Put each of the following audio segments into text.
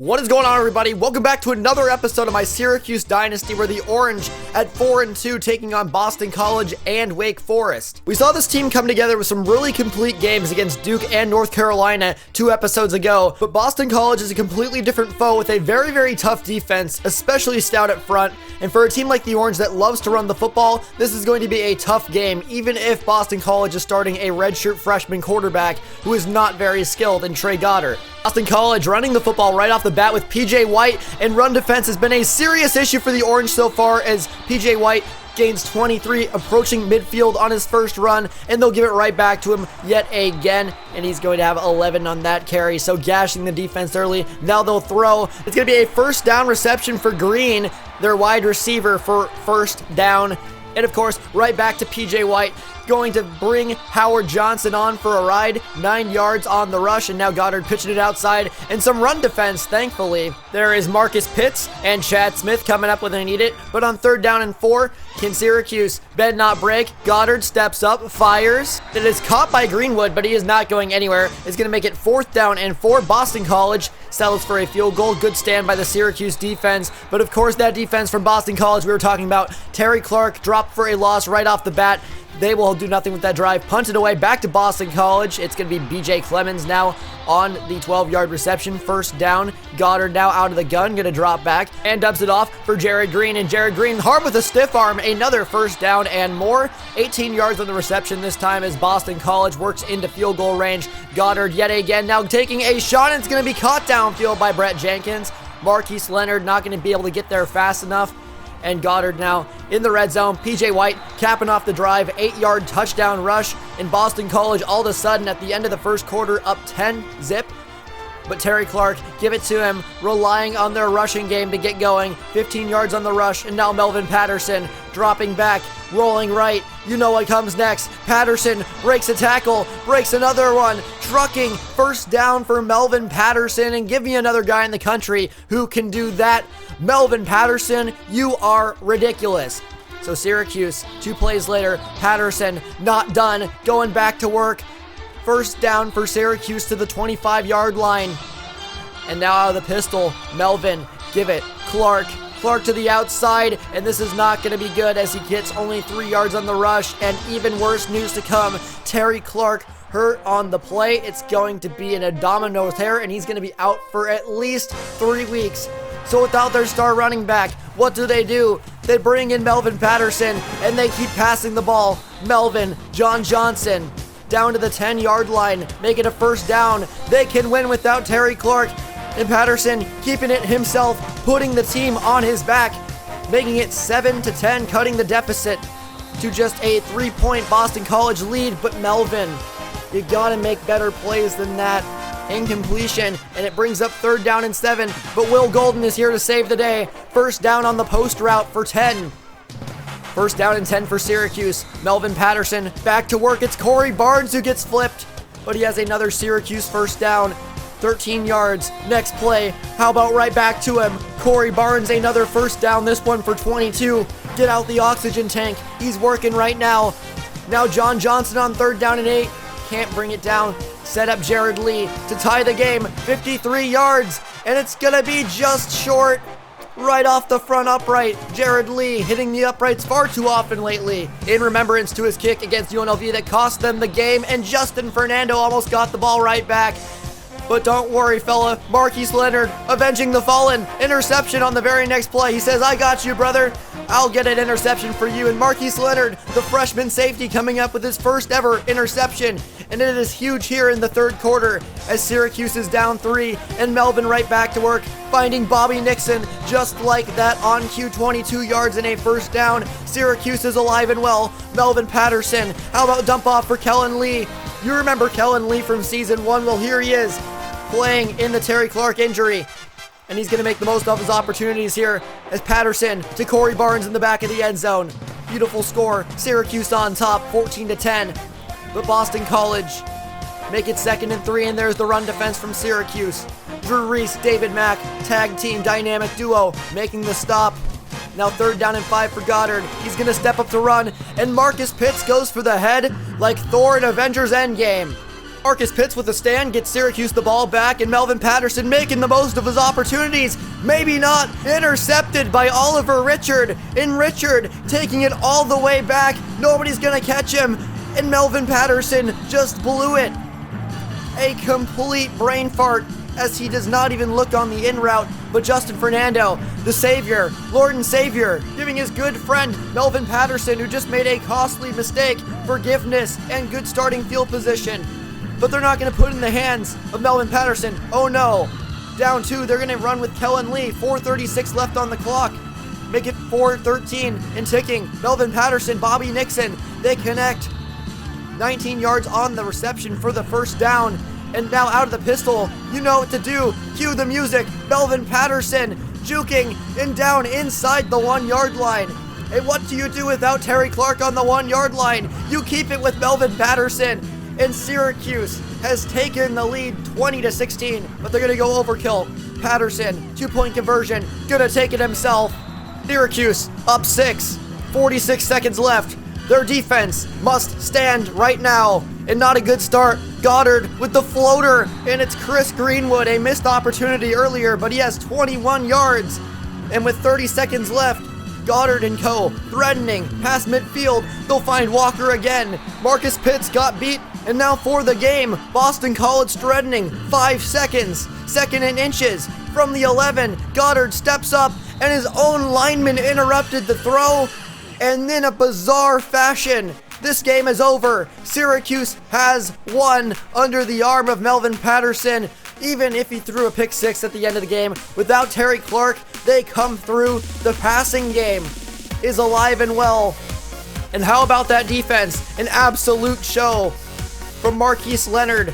What is going on, everybody? Welcome back to another episode of my Syracuse Dynasty, where the Orange at 4-2 taking on Boston College and Wake Forest. We saw this team come together with some really complete games against Duke and North Carolina 2 episodes ago, but Boston College is a completely different foe with a very, very tough defense, especially stout at front, and for a team like the Orange that loves to run the football, this is going to be a tough game, even if Boston College is starting a redshirt freshman quarterback who is not very skilled in Trey Goddard. Boston College running the football right off the bat with PJ White, and run defense has been a serious issue for the Orange so far as PJ White gains 23, approaching midfield on his first run, and they'll give it right back to him yet again, and he's going to have 11 on that carry, so gashing the defense early. Now they'll throw. It's going to be a first down reception for Green, their wide receiver, for first down, and of course, right back to PJ White, going to bring Howard Johnson on for a ride, 9 yards on the rush, and now Goddard pitching it outside, and some run defense, thankfully. There is Marcus Pitts and Chad Smith coming up when they need it, but on 3rd down and 4, can Syracuse bend not break? Goddard steps up, fires. It is caught by Greenwood, but he is not going anywhere. It's going to make it 4th down and 4. Boston College settles for a field goal. Good stand by the Syracuse defense, but of course that defense from Boston College we were talking about. Terry Clark dropped for a loss right off the bat. They will do nothing with that drive. Punted away back to Boston College. It's going to be BJ Clemens now on the 12-yard reception. First down. Goddard now out of the gun. Going to drop back and dumps it off for Jared Green. And Jared Green hard with a stiff arm. Another first down and more. 18 yards on the reception this time as Boston College works into field goal range. Goddard yet again now taking a shot, and it's going to be caught downfield by Brett Jenkins. Marquise Leonard not going to be able to get there fast enough. And Goddard now in the red zone. PJ White capping off the drive, 8-yard touchdown rush, and Boston College all of a sudden at the end of the first quarter up 10-zip. But Terry Clark, give it to him, relying on their rushing game to get going. 15 yards on the rush, and now Melvin Patterson dropping back, rolling right. You know what comes next. Patterson breaks a tackle, breaks another one, trucking. First down for Melvin Patterson, and give me another guy in the country who can do that. Melvin Patterson, you are ridiculous. So Syracuse, 2 plays later, Patterson not done, going back to work. First down for Syracuse to the 25-yard line. And now out of the pistol, Melvin, give it. Clark to the outside, and this is not going to be good as he gets only 3 yards on the rush, and even worse news to come. Terry Clark hurt on the play. It's going to be an abdominal tear, and he's going to be out for at least 3 weeks. So without their star running back, what do? They bring in Melvin Patterson, and they keep passing the ball. Melvin, John Johnson, down to the 10-yard line, make it a first down. They can win without Terry Clark, and Patterson keeping it himself, putting the team on his back, making it 7-10, cutting the deficit to just a 3-point Boston College lead. But Melvin, you gotta make better plays than that. Incompletion, and it brings up 3rd down and 7, but Will Golden is here to save the day. First down on the post route for 10. First down and 10 for Syracuse. Melvin Patterson back to work. It's Corey Barnes who gets flipped, but he has another Syracuse first down. 13 yards. Next play. How about right back to him? Corey Barnes, another first down. This one for 22. Get out the oxygen tank. He's working right now. Now John Johnson on 3rd down and 8. Can't bring it down. Set up Jared Lee to tie the game. 53 yards, and it's going to be just short. Right off the front upright, Jared Lee hitting the uprights far too often lately. In remembrance to his kick against UNLV that cost them the game, and Justin Fernando almost got the ball right back. But don't worry, fella. Marquise Leonard avenging the fallen. Interception on the very next play. He says, I got you, brother. I'll get an interception for you. And Marquise Leonard, the freshman safety, coming up with his first ever interception. And it is huge here in the 3rd quarter as Syracuse is down 3. And Melvin right back to work, finding Bobby Nixon just like that on cue. 22 yards and a first down. Syracuse is alive and well. Melvin Patterson. How about dump off for Kellen Lee? You remember Kellen Lee from season 1. Well, here he is, playing in the Terry Clark injury, and he's going to make the most of his opportunities here as Patterson to Corey Barnes in the back of the end zone. Beautiful score. Syracuse on top, 14-10. But Boston College make it 2nd and 3, and there's the run defense from Syracuse. Drew Reese, David Mack, tag team dynamic duo, making the stop. Now 3rd down and 5 for Goddard. He's going to step up to run, and Marcus Pitts goes for the head like Thor in Avengers Endgame. Marcus Pitts with a stand gets Syracuse the ball back, and Melvin Patterson making the most of his opportunities. Maybe not. Intercepted by Oliver Richard. And Richard taking it all the way back. Nobody's going to catch him. And Melvin Patterson just blew it. A complete brain fart as he does not even look on the in route. But Justin Fernando, the savior, Lord and Savior, giving his good friend Melvin Patterson, who just made a costly mistake, forgiveness and good starting field position. But they're not going to put it in the hands of Melvin Patterson. Oh no. Down 2, they're going to run with Kellen Lee. 4:36 left on the clock. Make it 4:13 and ticking. Melvin Patterson, Bobby Nixon, they connect. 19 yards on the reception for the first down. And now out of the pistol, you know what to do. Cue the music. Melvin Patterson juking and down inside the 1-yard line. And what do you do without Terry Clark on the 1-yard line? You keep it with Melvin Patterson. And Syracuse has taken the lead 20-16, but they're going to go overkill. Patterson, 2-point conversion, going to take it himself. Syracuse up 6, 46 seconds left. Their defense must stand right now, and not a good start. Goddard with the floater, and it's Chris Greenwood, a missed opportunity earlier, but he has 21 yards. And with 30 seconds left, Goddard and co. threatening past midfield. They'll find Walker again. Marcus Pitts got beat, and now for the game, Boston College threatening. 5 seconds, second and inches from the 11. Goddard steps up, and his own lineman interrupted the throw. And in a bizarre fashion, this game is over. Syracuse has won under the arm of Melvin Patterson. Even if he threw a pick 6 at the end of the game, without Terry Clark, they come through. The passing game is alive and well. And how about that defense? An absolute show from Marquise Leonard,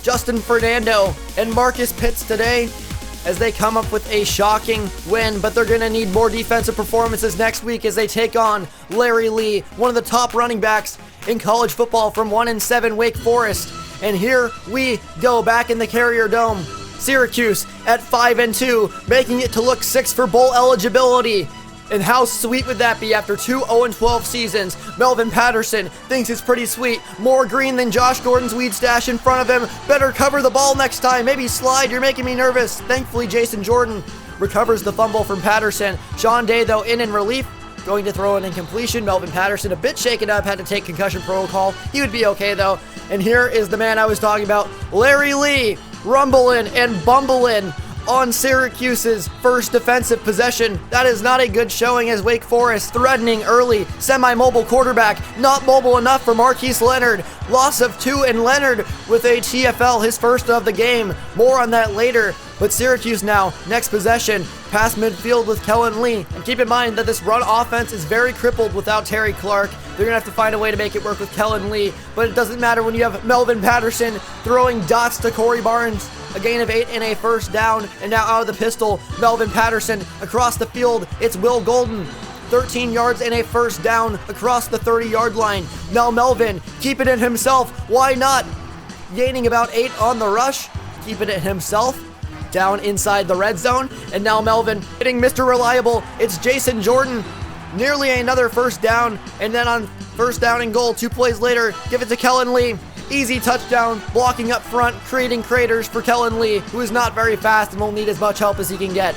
Justin Fernando, and Marcus Pitts today as they come up with a shocking win. But they're going to need more defensive performances next week as they take on Larry Lee, one of the top running backs in college football from 1-7 Wake Forest. And here we go back in the Carrier Dome. Syracuse at 5-2, making it to look 6 for bowl eligibility. And how sweet would that be after 2 0-12 seasons? Melvin Patterson thinks it's pretty sweet. More green than Josh Gordon's weed stash in front of him. Better cover the ball next time. Maybe slide. You're making me nervous. Thankfully, Jason Jordan recovers the fumble from Patterson. Sean Day, though, in relief, going to throw an incompletion. Melvin Patterson, a bit shaken up, had to take concussion protocol. He would be okay, though. And here is the man I was talking about, Larry Lee, rumbling and bumbling on Syracuse's first defensive possession. That is not a good showing as Wake Forest threatening early. Semi-mobile quarterback, not mobile enough for Marquise Leonard. Loss of 2, and Leonard with a TFL, his first of the game. More on that later. But Syracuse now, next possession, past midfield with Kellen Lee. And keep in mind that this run offense is very crippled without Terry Clark. They're going to have to find a way to make it work with Kellen Lee. But it doesn't matter when you have Melvin Patterson throwing dots to Corey Barnes. A gain of 8 and a first down. And now out of the pistol, Melvin Patterson across the field. It's Will Golden. 13 yards and a first down across the 30-yard line. Now Melvin, keeping it himself. Why not? Gaining about 8 on the rush. Keeping it himself. Down inside the red zone. And now Melvin hitting Mr. Reliable. It's Jason Jordan. Nearly another first down. And then on first down and goal, 2 plays later, give it to Kellen Lee. Easy touchdown, blocking up front, creating craters for Kellen Lee, who is not very fast and will need as much help as he can get.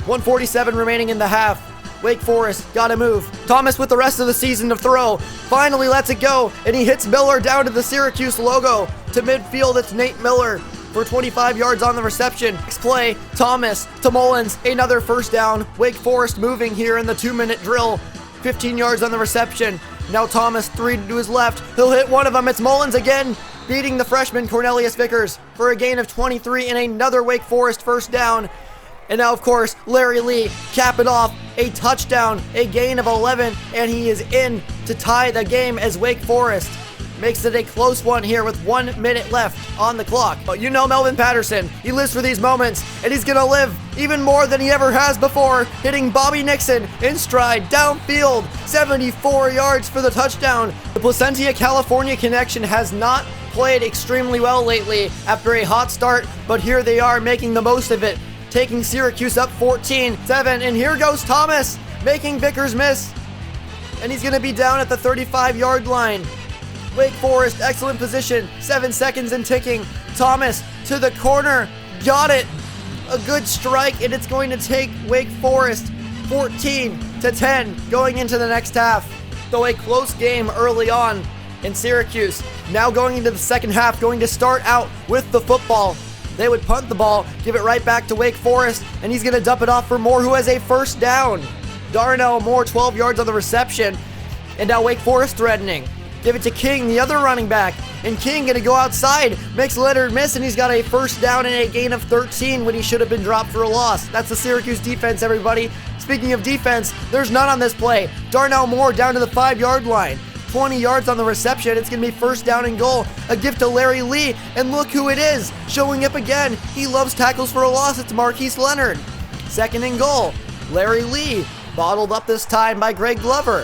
1:47 remaining in the half. Wake Forest gotta move. Thomas with the rest of the season to throw. Finally lets it go, and he hits Miller down to the Syracuse logo. To midfield, it's Nate Miller for 25 yards on the reception. Next play, Thomas to Mullins, another first down. Wake Forest moving here in the 2-minute drill. 15 yards on the reception. Now Thomas, 3 to his left. He'll hit one of them. It's Mullins again, beating the freshman Cornelius Vickers for a gain of 23 and another Wake Forest first down. And now, of course, Larry Lee cap it off. A touchdown, a gain of 11, and he is in to tie the game as Wake Forest makes it a close one here with 1 minute left on the clock. But you know Melvin Patterson, he lives for these moments, and he's gonna live even more than he ever has before, hitting Bobby Nixon in stride downfield, 74 yards for the touchdown. The Placentia, California connection has not played extremely well lately after a hot start, but here they are making the most of it, taking Syracuse up 14-7, and here goes Thomas, making Vickers miss, and he's gonna be down at the 35-yard line. Wake Forest, excellent position. 7 seconds and ticking. Thomas to the corner. Got it. A good strike, and it's going to take Wake Forest 14-10 going into the next half. Though a close game early on in Syracuse. Now going into the second half, going to start out with the football. They would punt the ball, give it right back to Wake Forest, and he's going to dump it off for Moore, who has a first down. Darnell Moore, 12 yards on the reception, and now Wake Forest threatening. Give it to King, the other running back, and King going to go outside, makes Leonard miss, and he's got a first down and a gain of 13 when he should have been dropped for a loss. That's the Syracuse defense, everybody. Speaking of defense, there's none on this play. Darnell Moore down to the 5-yard line. 20 yards on the reception. It's going to be first down and goal. A gift to Larry Lee, and look who it is. Showing up again. He loves tackles for a loss. It's Marquise Leonard. Second and goal. Larry Lee. Bottled up this time by Greg Glover.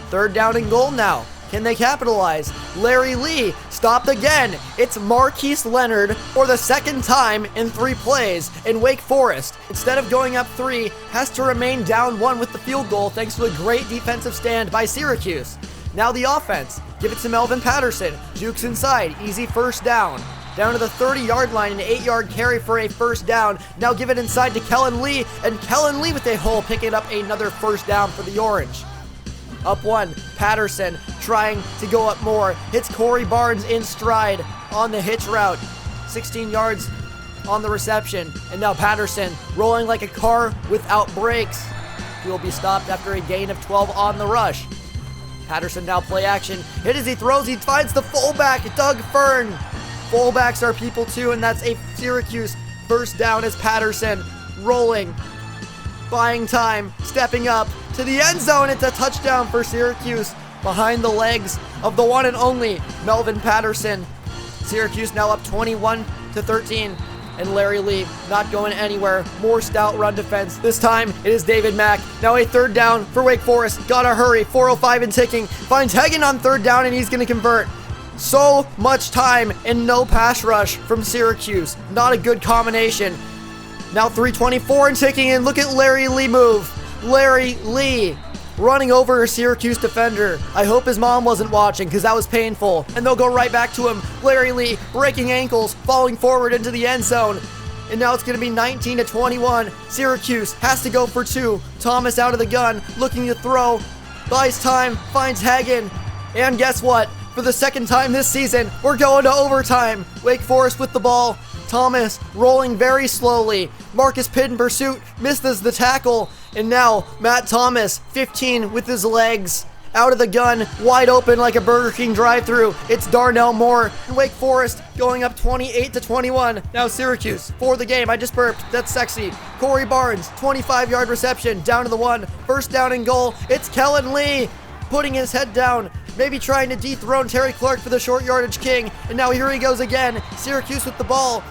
Third down and goal now. Can they capitalize? Larry Lee stopped again. It's Marquise Leonard for the second time in 3 plays in Wake Forest. Instead of going up 3, has to remain down 1 with the field goal thanks to a great defensive stand by Syracuse. Now the offense. Give it to Melvin Patterson. Jukes inside. Easy first down. Down to the 30-yard line, an 8-yard carry for a first down. Now give it inside to Kellen Lee, and Kellen Lee with a hole, picking up another first down for the Orange. Up 1, Patterson trying to go up more. Hits Corey Barnes in stride on the hitch route. 16 yards on the reception, and now Patterson rolling like a car without brakes. He will be stopped after a gain of 12 on the rush. Patterson now play action. Hit as he throws. He finds the fullback, Doug Fern. Fullbacks are people too, and that's a Syracuse first down as Patterson rolling, buying time, stepping up to the end zone. It's a touchdown for Syracuse behind the legs of the one and only Melvin Patterson. Syracuse now up 21-13. And Larry Lee not going anywhere. More stout run defense. This time it is David Mack. Now a third down for Wake Forest. Gotta hurry. 4:05 and ticking. Finds Hagen on third down, and he's going to convert. So much time and no pass rush from Syracuse. Not a good combination. Now 3:24 and ticking, and look at Larry Lee move. Larry Lee running over a Syracuse defender. I hope his mom wasn't watching, because that was painful. And they'll go right back to him. Larry Lee breaking ankles, falling forward into the end zone. And now it's going to be 19-21. Syracuse has to go for 2. Thomas out of the gun, looking to throw. Buys time, finds Hagen. And guess what? For the second time this season, we're going to overtime. Wake Forest with the ball. Thomas rolling very slowly. Marcus Pitt in pursuit, misses the tackle. And now Matt Thomas, 15 with his legs. Out of the gun, wide open like a Burger King drive-thru. It's Darnell Moore. And Wake Forest going up 28-21. Now Syracuse for the game. I just burped. That's sexy. Corey Barnes, 25-yard reception, down to the 1. First down and goal. It's Kellen Lee putting his head down. Maybe trying to dethrone Terry Clark for the short yardage king. And now here he goes again. Syracuse with the ball.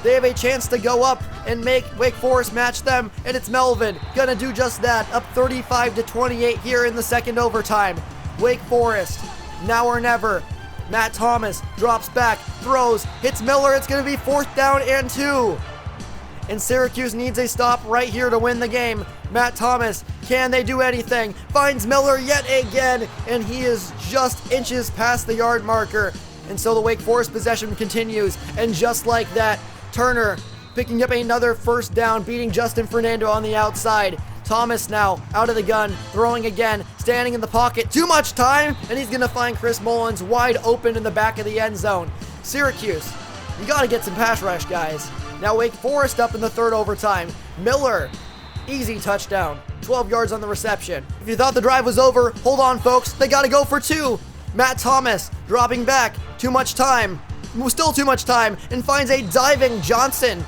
They have a chance to go up and make Wake Forest match them, and it's Melvin gonna do just that. Up 35-28 here in the second overtime. Wake Forest, now or never. Matt Thomas drops back, throws, hits Miller. It's gonna be 4th down and 2. And Syracuse needs a stop right here to win the game. Matt Thomas, can they do anything? Finds Miller yet again, and he is just inches past the yard marker. And so the Wake Forest possession continues, and just like that, Turner picking up another first down, beating Justin Fernando on the outside. Thomas now out of the gun, throwing again, standing in the pocket. Too much time, and he's going to find Chris Mullins wide open in the back of the end zone. Syracuse, you got to get some pass rush, guys. Now Wake Forest up in the third overtime. Miller, easy touchdown, 12 yards on the reception. If you thought the drive was over, hold on, folks. They got to go for 2. Matt Thomas dropping back, too much time. Still too much time, and finds a diving Johnson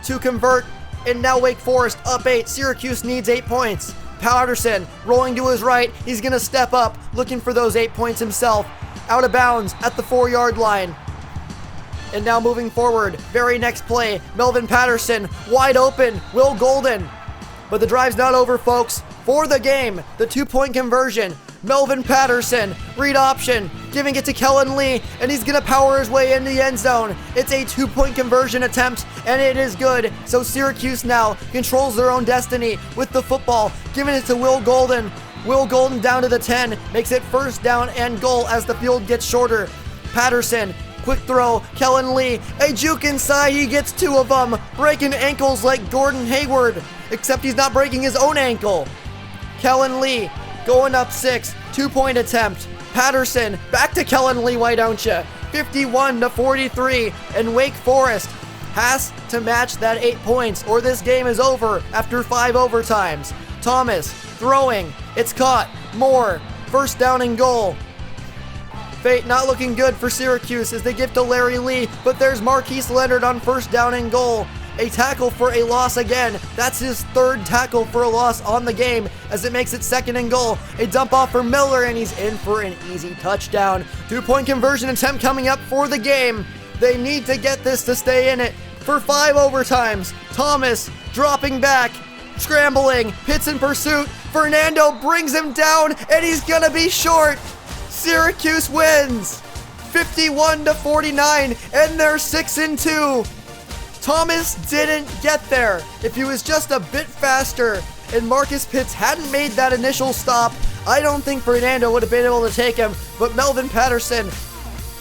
to convert. And now Wake Forest up 8. Syracuse needs 8 points. Patterson rolling to his right. He's going to step up, looking for those 8 points himself. Out of bounds at the 4-yard line. And now moving forward, very next play, Melvin Patterson wide open. Will Golden. But the drive's not over, folks. For the game, the 2-point conversion. Melvin Patterson, read option, giving it to Kellen Lee, and he's going to power his way into the end zone. It's a 2-point conversion attempt, and it is good. So Syracuse now controls their own destiny with the football, giving it to Will Golden. Will Golden down to the 10, makes it first down and goal as the field gets shorter. Patterson, quick throw, Kellen Lee, a juke inside, he gets 2 of them, breaking ankles like Gordon Hayward, except he's not breaking his own ankle. Kellen Lee, going up 6, 2-point attempt. Patterson, back to Kellen Lee, why don't you? 51-43, and Wake Forest has to match that 8 points or this game is over after 5 overtimes. Thomas, throwing, it's caught, Moore, first down and goal. Fate not looking good for Syracuse as they give to Larry Lee, but there's Marquise Leonard on first down and goal. A tackle for a loss again. That's his 3rd tackle for a loss on the game as it makes it 2nd and goal. A dump off for Miller and he's in for an easy touchdown. 2-point conversion attempt coming up for the game. They need to get this to stay in it for 5 overtimes. Thomas dropping back, scrambling, hits in pursuit. Fernando brings him down and he's gonna be short. Syracuse wins 51-49 and they're 6-2. Thomas didn't get there. If he was just a bit faster and Marcus Pitts hadn't made that initial stop, I don't think Fernando would have been able to take him. But Melvin Patterson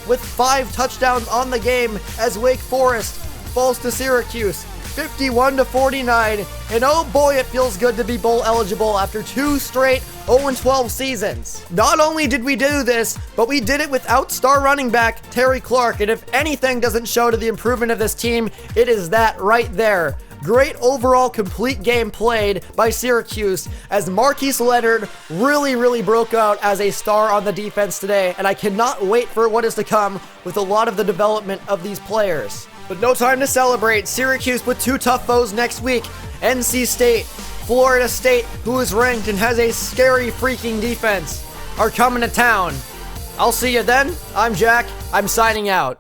with 5 touchdowns on the game as Wake Forest falls to Syracuse 51-49. And oh boy, it feels good to be bowl eligible after 2 straight 0-12 seasons. Not only did we do this, but we did it without star running back Terry Clark. And if anything doesn't show to the improvement of this team, it is that right there. Great overall complete game played by Syracuse as Marquise Leonard really broke out as a star on the defense today. And I cannot wait for what is to come with a lot of the development of these players. But no time to celebrate. Syracuse with 2 tough foes next week. NC State, Florida State, who is ranked and has a scary freaking defense, are coming to town. I'll see you then. I'm Jack. I'm signing out.